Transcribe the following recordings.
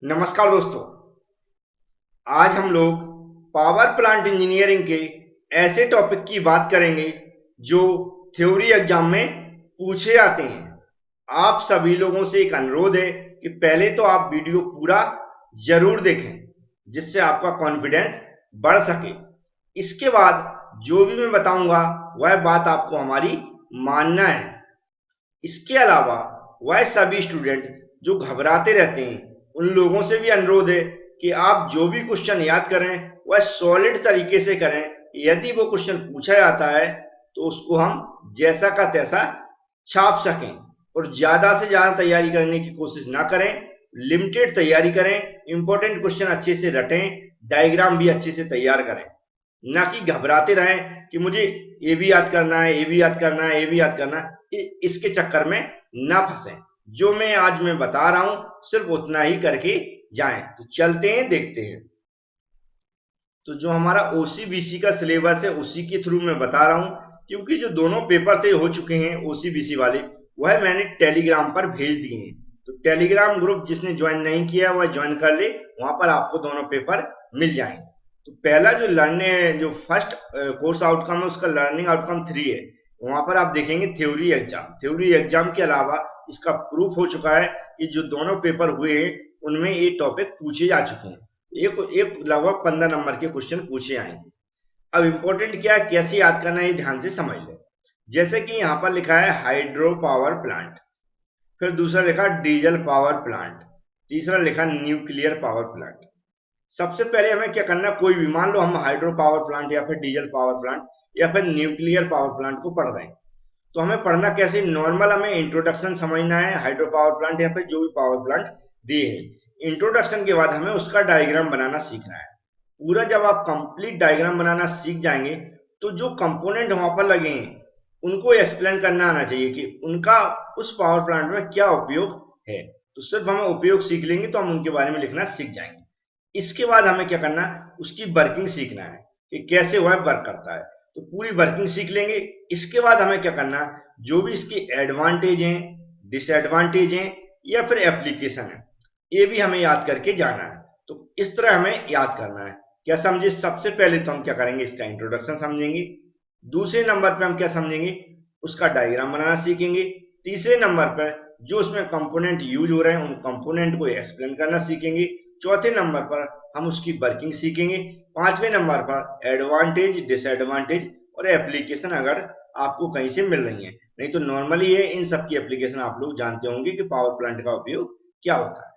नमस्कार दोस्तों। आज हम लोग पावर प्लांट इंजीनियरिंग के ऐसे टॉपिक की बात करेंगे जो थ्योरी एग्जाम में पूछे जाते हैं। आप सभी लोगों से एक अनुरोध है कि पहले तो आप वीडियो पूरा जरूर देखें, जिससे आपका कॉन्फिडेंस बढ़ सके। इसके बाद जो भी मैं बताऊंगा वह बात आपको हमारी मानना है। इसके अलावा वह सभी स्टूडेंट जो घबराते रहते हैं, उन लोगों से भी अनुरोध है कि आप जो भी क्वेश्चन याद करें वह सॉलिड तरीके से करें। यदि वो क्वेश्चन पूछा जाता है तो उसको हम जैसा का तैसा छाप सकें, और ज्यादा से ज्यादा तैयारी करने की कोशिश ना करें, लिमिटेड तैयारी करें। इंपॉर्टेंट क्वेश्चन अच्छे से रटें, डायग्राम भी अच्छे से तैयार करें, ना कि घबराते रहें कि मुझे ये भी याद करना है, ये भी याद करना है, ये भी याद करना है। इसके चक्कर में ना फंसें। जो मैं बता रहा हूं सिर्फ उतना ही करके जाएं। तो चलते हैं, देखते हैं। तो जो हमारा ओसीबीसी का सिलेबस है उसी के थ्रू मैं बता रहा हूं, क्योंकि जो दोनों पेपर थे हो चुके हैं ओसीबीसी वाले, वह मैंने टेलीग्राम पर भेज दिए हैं। तो टेलीग्राम ग्रुप जिसने ज्वाइन नहीं किया वह ज्वाइन कर ले, वहां पर आपको दोनों पेपर मिल जाएंगे। तो पहला जो फर्स्ट कोर्स आउटकम है उसका लर्निंग आउटकम 3 है। वहां पर आप देखेंगे थ्योरी एग्जाम के अलावा इसका प्रूफ हो चुका है कि जो दोनों पेपर हुए हैं उनमें ये टॉपिक पूछे जा चुके हैं। एक एक लगभग 15 नंबर के क्वेश्चन पूछे आएंगे। अब इंपॉर्टेंट क्या है, कैसे याद करना है, ध्यान से समझ लें। जैसे कि यहाँ पर लिखा है हाइड्रो पावर प्लांट, फिर दूसरा लिखा डीजल पावर प्लांट, तीसरा लिखा न्यूक्लियर पावर प्लांट। सबसे पहले हमें क्या करना है, कोई भी मान लो हम हाइड्रो पावर प्लांट या फिर डीजल पावर प्लांट या फिर न्यूक्लियर पावर प्लांट को पढ़ रहे हैं, तो हमें पढ़ना कैसे, नॉर्मल हमें इंट्रोडक्शन समझना है हाइड्रो पावर प्लांट या फिर जो भी पावर प्लांट दिए हैं। इंट्रोडक्शन के बाद हमें उसका डायग्राम बनाना सीखना है। पूरा जब आप कंप्लीट डायग्राम बनाना सीख जाएंगे तो जो कंपोनेंट वहां पर लगे हैं उनको एक्सप्लेन करना आना चाहिए कि उनका उस पावर प्लांट में क्या उपयोग है। तो सिर्फ हमें उपयोग सीख लेंगे तो हम उनके बारे में लिखना सीख जाएंगे। इसके बाद हमें क्या करना है, उसकी वर्किंग सीखना है कि कैसे वह वर्क करता है। तो पूरी वर्किंग सीख लेंगे। इसके बाद हमें क्या करना है, जो भी इसके एडवांटेज हैं, डिसएडवांटेज हैं या फिर एप्लीकेशन है, ये भी हमें याद करके जाना है। तो इस तरह हमें याद करना है। क्या समझे, सबसे पहले तो हम क्या करेंगे, इसका इंट्रोडक्शन समझेंगे। दूसरे नंबर पे हम क्या समझेंगे, उसका डायग्राम बनाना सीखेंगे। तीसरे नंबर पर जो उसमें कंपोनेंट यूज हो रहे हैं उन कंपोनेंट को एक्सप्लेन करना सीखेंगे। चौथे नंबर पर हम उसकी वर्किंग सीखेंगे। पांचवें नंबर पर एडवांटेज, डिसएडवांटेज और एप्लीकेशन अगर आपको कहीं से मिल रही है, नहीं तो नॉर्मली है इन सब की एप्लीकेशन आप लोग जानते होंगे कि पावर प्लांट का उपयोग क्या होता है।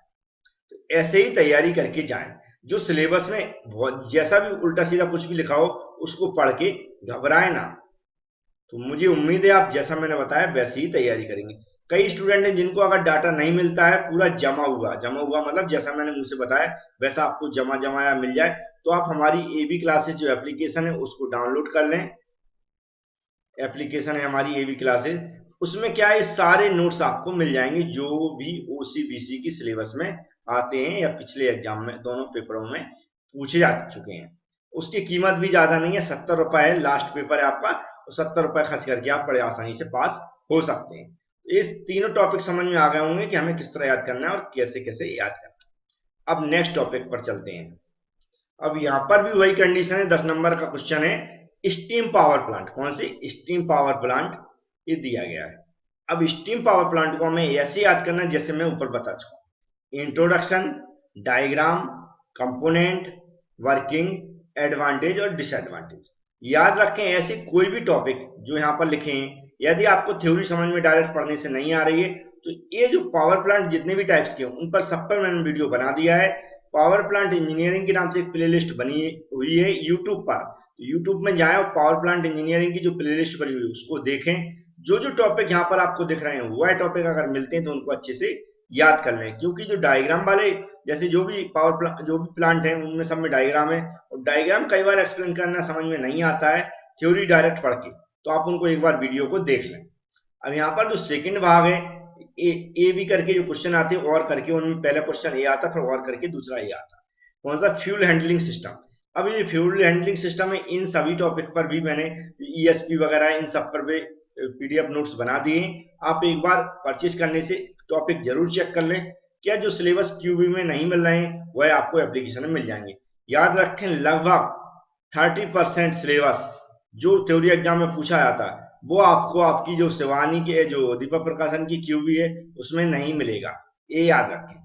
तो ऐसे ही तैयारी करके जाएं। जो सिलेबस में बहुत जैसा भी उल्टा सीधा कुछ भी लिखा हो उसको पढ़ के घबराए ना। तो मुझे उम्मीद है आप जैसा मैंने बताया वैसे ही तैयारी करेंगे। कई स्टूडेंट हैं जिनको अगर डाटा नहीं मिलता है, पूरा जमा हुआ मतलब जैसा मैंने मुझसे बताया वैसा आपको जमा जमाया मिल जाए, तो आप हमारी एबी क्लासेस जो एप्लीकेशन है उसको डाउनलोड कर लें। एप्लीकेशन है हमारी एबी क्लासेस, उसमें क्या है, सारे नोट्स आपको मिल जाएंगे जो भी ओसीबीसी की सिलेबस में आते हैं या पिछले एग्जाम में दोनों पेपरों में पूछे जा चुके हैं। उसकी कीमत भी ज्यादा नहीं है, 70 रुपए है, लास्ट पेपर है आपका। तो 70 रुपए खर्च करके आप बड़े आसानी से पास हो सकते हैं। ये तीनों टॉपिक समझ में आ गए होंगे कि हमें किस तरह याद करना है और कैसे कैसे याद करना है। अब नेक्स्ट टॉपिक पर चलते हैं। अब यहाँ पर भी वही कंडीशन है, 10 नंबर का क्वेश्चन है स्टीम पावर प्लांट। कौन सी, स्टीम पावर प्लांट, ये दिया गया है। अब स्टीम पावर प्लांट को हमें ऐसे याद करना है जैसे मैं ऊपर बता चुका हूं, introduction, diagram, component, working, advantage और डिसएडवांटेज। याद रखें ऐसे कोई भी टॉपिक जो यहाँ पर लिखे हैं, यदि आपको थ्योरी समझ में डायरेक्ट पढ़ने से नहीं आ रही है तो ये जो पावर प्लांट जितने भी टाइप्स के उन पर सब पर मैंने वीडियो बना दिया है। पावर प्लांट इंजीनियरिंग के नाम से एक प्लेलिस्ट बनी हुई है यूट्यूब पर। यूट्यूब में जाएं और पावर प्लांट इंजीनियरिंग की जो प्लेलिस्ट बनी हुई है उसको देखें। जो जो टॉपिक यहाँ पर आपको दिख रहे हैं वह टॉपिक अगर मिलते हैं तो उनको अच्छे से याद कर लें, क्योंकि जो डायग्राम वाले जैसे जो भी जो भी प्लांट है उनमें सब में डायग्राम है, और डायग्राम कई बार एक्सप्लेन करना समझ में नहीं आता है थ्योरी डायरेक्ट पढ़ के, तो आप उनको एक बार वीडियो को देख लें। अब यहाँ पर जो सेकंड भाग है, ए बी करके जो क्वेश्चन आते हैं और करके, उनमें पहला क्वेश्चन ए आता फिर और करके दूसरा ए आता। कौन सा, फ्यूल हैंडलिंग सिस्टम। अब ये फ्यूल हैंडलिंग सिस्टम है, इन सभी टॉपिक पर भी मैंने ईएसपी वगैरह इन सब पर भी पीडीएफ नोट्स बना दिए हैं। आप एक बार परचेज करने से टॉपिक जरूर चेक कर लें। क्या जो सिलेबस क्यूबी में नहीं मिल रहे हैं वह आपको एप्लीकेशन में मिल जाएंगे। याद रखें, लगभग 30% सिलेबस जो थ्योरी एग्जाम में पूछा जाता है वो आपको आपकी जो शिवानी के जो दीपक प्रकाशन की क्यूबी है उसमें नहीं मिलेगा, ये याद रखें।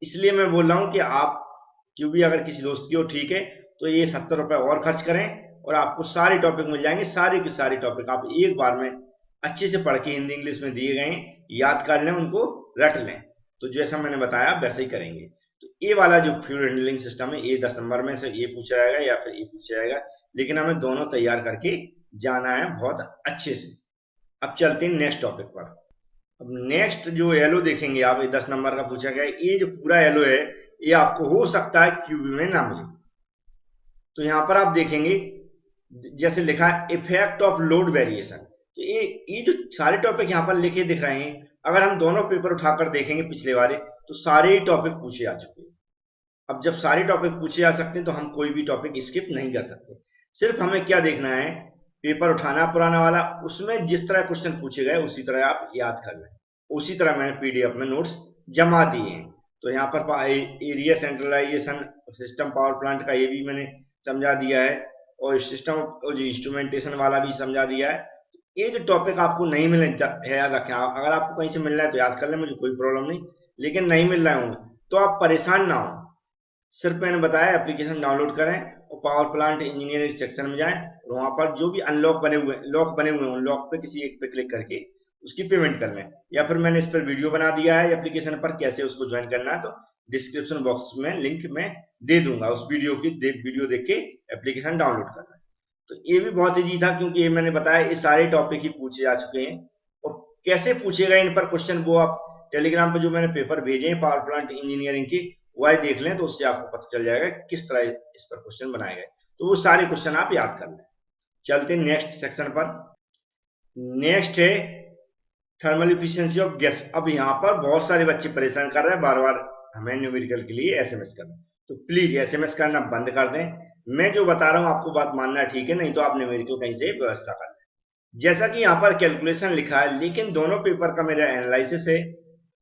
इसलिए मैं बोल रहा हूँ कि आप क्यूबी अगर किसी दोस्त की हो ठीक है तो ये 70 रुपए और खर्च करें और आपको सारे टॉपिक मिल जाएंगे। सारे के सारे टॉपिक आप एक बार में अच्छे से पढ़ के हिंदी इंग्लिश में दिए गए हैं याद कर लें, उनको रट लें। तो जैसा मैंने बताया वैसे ही करेंगे। तो ये वाला जो फ्यूल हैंडलिंग सिस्टम है ये 10 नंबर में से ये पूछा जाएगा या फिर ये पूछा जाएगा, लेकिन हमें दोनों तैयार करके जाना है बहुत अच्छे से। अब चलते हैं नेक्स्ट टॉपिक पर। अब नेक्स्ट जो एलो देखेंगे आप, ये 10 नंबर का पूछा गया है। ये जो पूरा एलो है ये आपको हो सकता है क्यूबी में ना मिले। तो यहां पर आप देखेंगे जैसे लिखा है इफेक्ट ऑफ लोड वेरिएशन। तो ये जो सारे टॉपिक यहाँ पर लिखे दिख रहे हैं, अगर हम दोनों पेपर उठाकर देखेंगे पिछले वाले तो सारे ही टॉपिक पूछे आ चुके हैं। अब जब सारे टॉपिक पूछे आ सकते हैं तो हम कोई भी टॉपिक स्किप नहीं कर सकते। सिर्फ हमें क्या देखना है, पेपर उठाना पुराना वाला, उसमें जिस तरह क्वेश्चन पूछे गए उसी तरह आप याद कर लें। उसी तरह मैंने पीडीएफ में नोट्स जमा दिए हैं। तो यहाँ पर area centralization system power plant का ये भी मैंने समझा दिया है और सिस्टम और जो इंस्ट्रूमेंटेशन वाला भी समझा दिया है। ये जो टॉपिक आपको नहीं मिलने याद रखें, अगर आपको कहीं से मिल रहा है तो याद कर लें, मुझे कोई प्रॉब्लम नहीं, लेकिन नहीं मिल रहा होंगे तो आप परेशान ना हो। सिर्फ मैंने बताया एप्लीकेशन डाउनलोड करें और पावर प्लांट इंजीनियरिंग सेक्शन में जाएं और वहां पर जो भी अनलॉक बने हुए लॉक बने हुए हैं उन लॉक पे किसी एक पे क्लिक करके उसकी पेमेंट कर लें, या फिर मैंने इस पर वीडियो बना दिया है एप्लीकेशन पर कैसे उसको ज्वाइन करना है, तो डिस्क्रिप्शन बॉक्स में लिंक मैं दे दूंगा, उस वीडियो की वीडियो देख के एप्लीकेशन डाउनलोड करना है। तो ये भी बहुत ईजी था क्योंकि ये मैंने बताया ये सारे टॉपिक ही पूछे जा चुके हैं और कैसे पूछे गए इन पर क्वेश्चन वो आप टेलीग्राम पे जो मैंने पेपर भेजे हैं पावर प्लांट इंजीनियरिंग के वह देख लें तो उससे आपको पता चल जाएगा किस तरह इस पर क्वेश्चन बनाए गए। तो वो सारे क्वेश्चन आप याद कर लें। चलते हैं नेक्स्ट सेक्शन पर। नेक्स्ट है थर्मल इफिशियंसी ऑफ गैस। अब यहाँ पर बहुत सारे बच्चे परेशान कर रहे हैं, बार बार हमें न्यूमेरिकल के लिए एसएमएस करना, तो प्लीज एसएमएस करना बंद कर दें। मैं जो बता रहा हूँ आपको बात मानना है ठीक है, नहीं तो आप न्यूमेरिकल कहीं से व्यवस्था कर लें। जैसा कि यहाँ पर कैलकुलेशन लिखा है, लेकिन दोनों पेपर का मेरा एनालिसिस है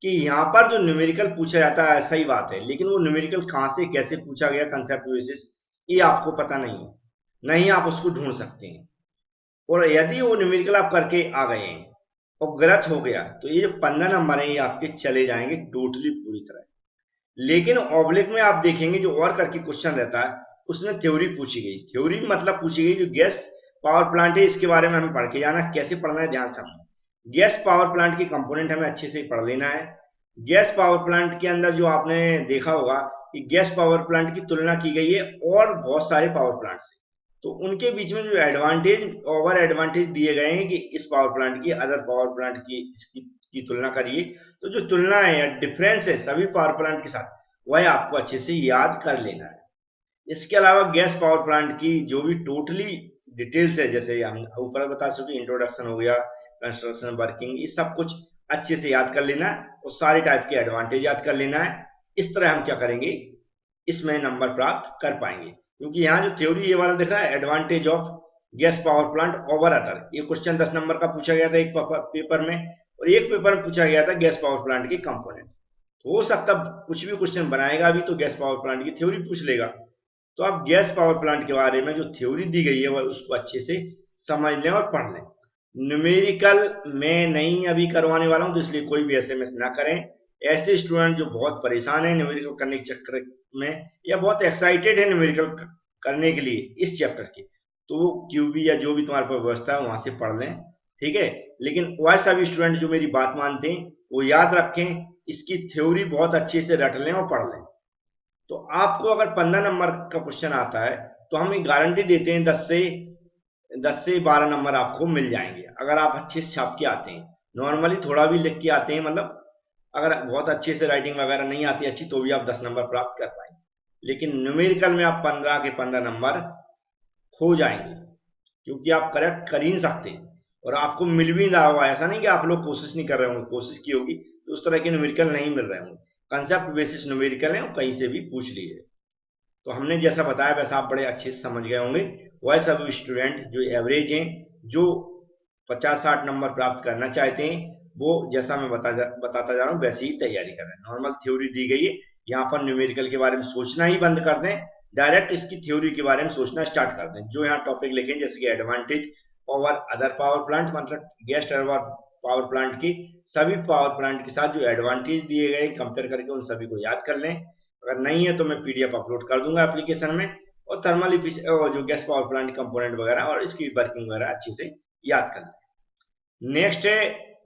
कि यहाँ पर जो न्यूमेरिकल पूछा जाता है सही बात है, लेकिन वो न्यूमेरिकल कहाँ से कैसे पूछा गया कंसेप्ट बेसिस ये आपको पता नहीं है, नहीं आप उसको ढूंढ सकते हैं। और यदि वो न्यूमेरिकल आप करके आ गए हैं और गलत हो गया तो ये जो 15 नंबर है ये आपके चले जाएंगे टोटली पूरी तरह। लेकिन ऑब्लिक में आप देखेंगे जो और करके क्वेश्चन रहता है उसमें थ्योरी पूछी गई, थ्योरी मतलब पूछी गई जो गैस पावर प्लांट है इसके बारे में हमें पढ़ के जाना, कैसे पढ़ना है ध्यान समझो। गैस पावर प्लांट की कंपोनेंट हमें अच्छे से पढ़ लेना है। गैस पावर प्लांट के अंदर जो आपने देखा होगा कि गैस पावर प्लांट की तुलना की गई है और बहुत सारे पावर प्लांट से, तो उनके बीच में जो एडवांटेज ओवर एडवांटेज दिए गए हैं कि इस पावर प्लांट की अदर पावर प्लांट की तुलना करिए, तो जो तुलना है या डिफरेंस है सभी पावर प्लांट के साथ वह आपको अच्छे से याद कर लेना है। इसके अलावा गैस पावर प्लांट की जो भी टोटली डिटेल्स है, जैसे हम ऊपर बता चुके इंट्रोडक्शन हो गया, कंस्ट्रक्शन, वर्किंग, ये सब कुछ अच्छे से याद कर लेना है और सारे टाइप के एडवांटेज याद कर लेना है। इस तरह हम क्या करेंगे, इसमें नंबर प्राप्त कर पाएंगे। क्योंकि यहाँ जो थ्योरी ये वाला दिख रहा है advantage of gas power plant over other, ये क्वेश्चन 10 नंबर का पूछा गया था एक पेपर में, और एक पेपर में पूछा गया था गैस पावर प्लांट के कंपोनेंट। तो हो सकता कुछ भी क्वेश्चन बनाएगा अभी तो गैस पावर प्लांट की थ्योरी पूछ लेगा। तो आप गैस पावर प्लांट के बारे में जो थ्योरी दी गई है वह उसको अच्छे से समझ लें और पढ़ लें। न्यूमेरिकल मैं नहीं अभी करवाने वाला हूं तो इसलिए कोई भी एसएमएस ना करें। ऐसे स्टूडेंट जो बहुत परेशान है न्यूमेरिकल करने के चक्कर में या बहुत एक्साइटेड है न्यूमेरिकल करने के लिए इस चैप्टर के, तो क्यूबी या जो भी तुम्हारे पास व्यवस्था है वहां से पढ़ लें, ठीक है। लेकिन वैसा भी स्टूडेंट जो मेरी बात मानते हैं वो याद रखें, इसकी थ्योरी बहुत अच्छे से रट लें और पढ़ लें। तो आपको अगर 15 नंबर का क्वेश्चन आता है तो हम एक गारंटी देते हैं 10 से 12 नंबर आपको मिल जाएंगे अगर आप अच्छे से छाप के आते हैं। नॉर्मली थोड़ा भी लिख के आते हैं, मतलब अगर बहुत अच्छे से राइटिंग वगैरह नहीं आती अच्छी तो भी आप 10 नंबर प्राप्त कर पाएंगे। लेकिन न्यूमेरिकल में आप 15 के 15 नंबर खो जाएंगे क्योंकि आप करेक्ट कर ही नहीं सकते और आपको मिल भी रहा होगा। ऐसा नहीं कि आप लोग कोशिश नहीं कर रहे होंगे, कोशिश की होगी तो उस तरह के न्यूमेरिकल नहीं मिल रहे होंगे। कंसेप्ट बेसिस न्यूमेरिकल है और कहीं से भी पूछ लीजिए। तो हमने जैसा बताया वैसा आप बड़े अच्छे से समझ गए होंगे। वह सब स्टूडेंट जो एवरेज हैं, जो 50-60 नंबर प्राप्त करना चाहते हैं, वो जैसा मैं बताता जा रहा हूँ वैसे ही तैयारी करें। नॉर्मल थ्योरी दी गई है, यहाँ पर न्यूमेरिकल के बारे में सोचना ही बंद कर दें, डायरेक्ट इसकी थ्योरी के बारे में सोचना स्टार्ट कर दें। जो यहाँ टॉपिक लिखे जैसे कि advantage power other power plant, मतलब गेस्ट पावर प्लांट की सभी पावर प्लांट के साथ जो एडवांटेज दिए गए कंपेयर करके उन सभी को याद कर लें। अगर नहीं है तो मैं पीडीएफ अपलोड कर दूंगा एप्लीकेशन में, और थर्मल जो गैस पावर प्लांट कंपोनेंट वगैरह और इसकी वर्किंग वगैरह अच्छे से याद कर लें। नेक्स्ट है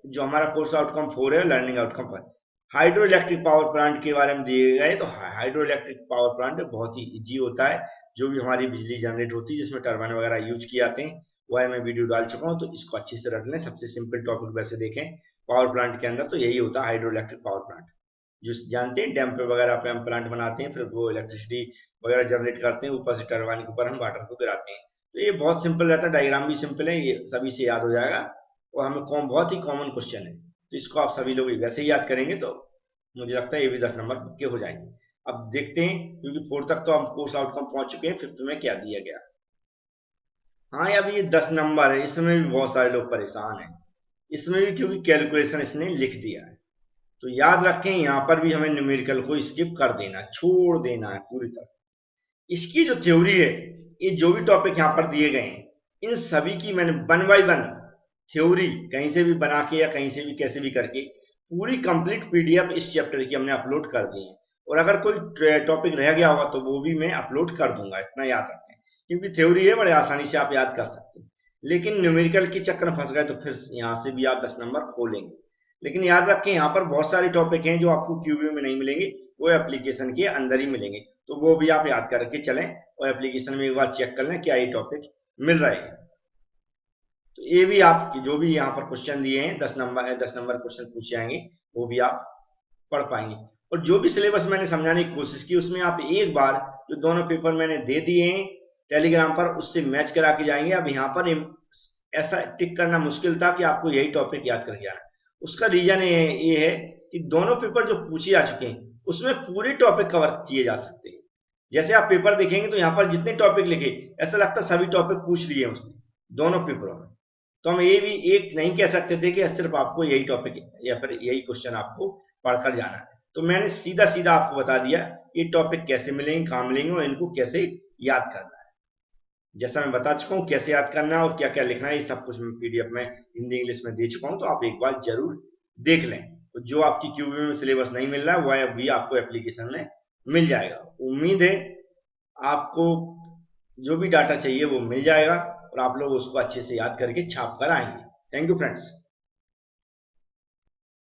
जो हमारा कोर्स आउटकम 4 है, learning outcome 5। Hydro electric power plant के बारे में दिए गए। तो हाइड्रो इलेक्ट्रिक पावर प्लांट बहुत ही इजी होता है। जो भी हमारी बिजली जनरेट होती है जिसमें टर्बाइन वगैरह यूज किए जाते हैं, वह मैं वीडियो डाल चुका हूँ, तो इसको अच्छे से रख लें। सबसे सिंपल टॉपिक वैसे देखें पावर प्लांट के अंदर तो यही होता है, हाइड्रो इलेक्ट्रिक पावर प्लांट। जो जानते हैं डैम पे वगैरह पे हम प्लांट बनाते हैं, फिर वो इलेक्ट्रिसिटी वगैरह जनरेट करते हैं, ऊपर से टर्बाइन के ऊपर हम वाटर को गिराते हैं। तो ये बहुत सिंपल रहता है, डायग्राम भी सिंपल है, ये सभी से याद हो जाएगा और हमें बहुत ही कॉमन क्वेश्चन है। तो इसको आप सभी लोग वैसे ही याद करेंगे तो मुझे लगता है ये भी 10 नंबर के हो जाएंगे। अब देखते हैं, क्योंकि 4 तक तो हम कोर्स आउटकम पहुंच चुके हैं, 5th में क्या दिया गया। हाँ, अब ये 10 नंबर है, इसमें भी बहुत सारे लोग परेशान हैं। इसमें भी क्योंकि कैलकुलेशन इसने लिख दिया है, तो याद रखें यहाँ पर भी हमें न्यूमेरिकल को स्किप कर देना, छोड़ देना है पूरी तरह। इसकी जो थ्योरी है, ये जो भी टॉपिक यहाँ पर दिए गए हैं, इन सभी की मैंने 1 बाय 1 थ्योरी कहीं से भी बना के या कहीं से भी कैसे भी करके पूरी कंप्लीट पीडीएफ इस चैप्टर की हमने अपलोड कर दी है। और अगर कोई टॉपिक रह गया होगा तो वो भी मैं अपलोड कर दूंगा, इतना याद रखें। क्योंकि थ्योरी है, बड़े आसानी से आप याद कर सकते हैं, लेकिन न्यूमेरिकल के चक्कर में फंस गए तो फिर यहाँ से भी आप 10 नंबर खोलेंगे। लेकिन याद रखें यहाँ पर बहुत सारे टॉपिक हैं जो आपको क्यूबी में नहीं मिलेंगे, वो एप्लीकेशन के अंदर ही मिलेंगे, तो वो भी आप याद करके चलें और एप्लीकेशन में एक बार चेक कर लें क्या ये टॉपिक मिल रहे हैं। तो ये भी आप जो भी यहाँ पर क्वेश्चन दिए हैं 10 नंबर क्वेश्चन पूछे जाएंगे, वो भी आप पढ़ पाएंगे। और जो भी सिलेबस मैंने समझाने की कोशिश की उसमें आप एक बार जो दोनों पेपर मैंने दे दिए हैं टेलीग्राम पर उससे मैच करा के जाएंगे। अब यहाँ पर ऐसा टिक करना मुश्किल था कि आपको यही टॉपिक याद करके आना। उसका रीजन ये है कि दोनों पेपर जो पूछे जा चुके हैं उसमें पूरे टॉपिक कवर किए जा सकते हैं। जैसे आप पेपर देखेंगे तो यहाँ पर जितने टॉपिक लिखे ऐसा लगता है सभी टॉपिक पूछ लिए उसने दोनों पेपरों में। तो हम ये भी एक नहीं कह सकते थे कि सिर्फ आपको यही टॉपिक या फिर यही क्वेश्चन आपको पढ़कर जाना है। तो मैंने सीधा सीधा आपको बता दिया ये टॉपिक कैसे मिलेंगे, कहाँ मिलेंगे और इनको कैसे याद करना है। जैसा मैं बता चुका हूँ कैसे याद करना है और क्या क्या लिखना है, ये सब कुछ मैं पीडीएफ में हिंदी इंग्लिश में दे चुका हूँ, तो आप एक बार जरूर देख लें। तो जो आपकी क्यूबी में सिलेबस नहीं मिल रहा है वह भी आपको एप्लीकेशन में मिल जाएगा। उम्मीद है आपको जो भी डाटा चाहिए वो मिल जाएगा और आप लोग उसको अच्छे से याद करके छाप कर आएंगे। Thank you friends.